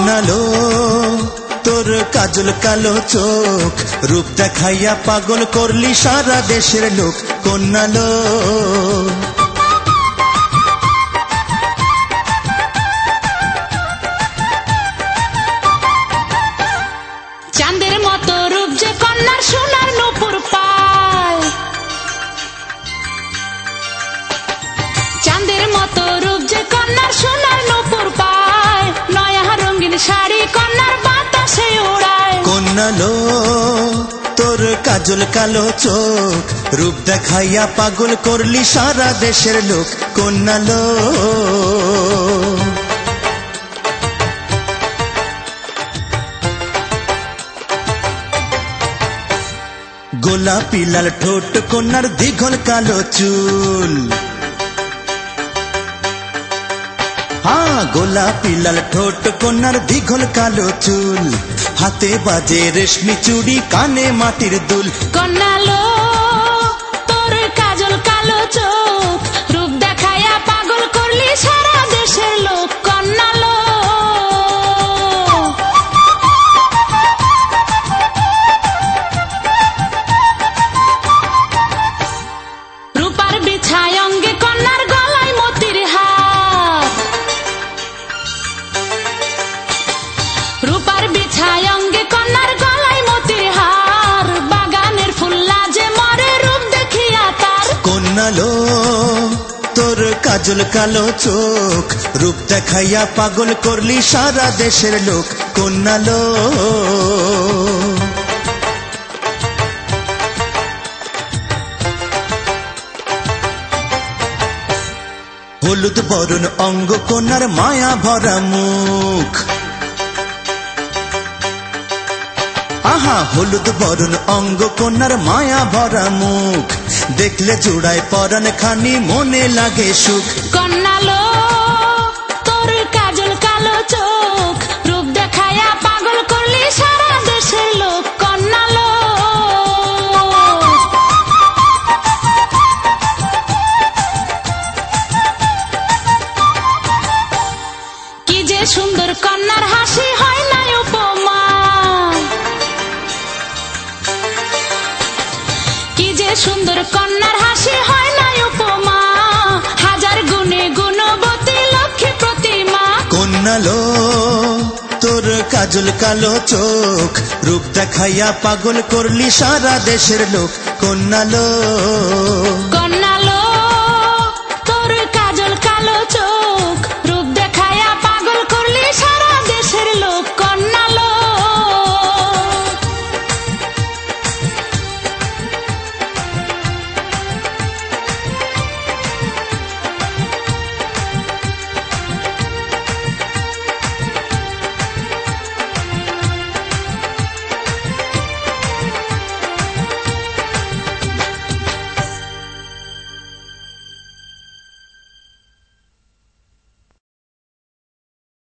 কন্যালো তোর কাজল কালো চোখ, রূপ দেখাইয়া পাগল করলি সারা দেশের লোক। কন্যালো চাঁদের মতো রূপ যে কন্যার সোনার নূপুর পায়, চাঁদের মতো রূপ যে কন্যার সোনার নূপুর পায়, নয়া রঙিন শাড়ি কন্যার বাতাসে ওড়ায়। কন্যালো তোর কাজল কালো চোখ, রূপ দেখাইয়া পাগল করলি সারা দেশের লোক। কন্যালো গোলাপি লাল ঠোঁট কন্যার দীঘল কালো চুল, গোলাপি লাল ঠোঁট কন্যার দীঘল কালো চুল, হাতে বাজে রেশমি চুড়ি কানে মাটির দুল। কন্যালো তোর কাজল কালো চোখ, রূপ দেখাইয়া পাগল করলি সারা দেশের লোক। কন্যালো রূপার বিছায় অঙ্গে কন্যার গলায় মতির হার, রূপার বিছায় অঙ্গে কন্যার গলায় মতির হার, বাগানের ফুল লাজে মরে রূপ দেখিয়া তার। কন্যালো তোর কাজল কালো চোখ, রূপ দেখাইয়া পাগল করলি সারা দেশের লোক। কন্যালো হলুদ বরণ অঙ্গ কন্যার মায়া ভরা মুখ, হলুদ বরণ অঙ্গ কন্যার মায়া ভরা মুখ, দেখলে জোড়ায় পরাণ খানি মনে লাগে সুখ। কন্যালো তোর কাজল কালো চোখ, রূপ দেখাইয়া পাগল করলি সারা দেশের লোক। কন্যালো কি যে সুন্দর কন্যার হাসি হয় না উপমা, কি যে সুন্দর কন্যার হাসি হয় না উপমা, হাজার গুণে গুণবতী লক্ষ্মী প্রতিমা। কন্যালো তোর কাজল কালো চোখ, রূপ দেখাইয়া পাগল করলি সারা দেশের লোক। কন্যালো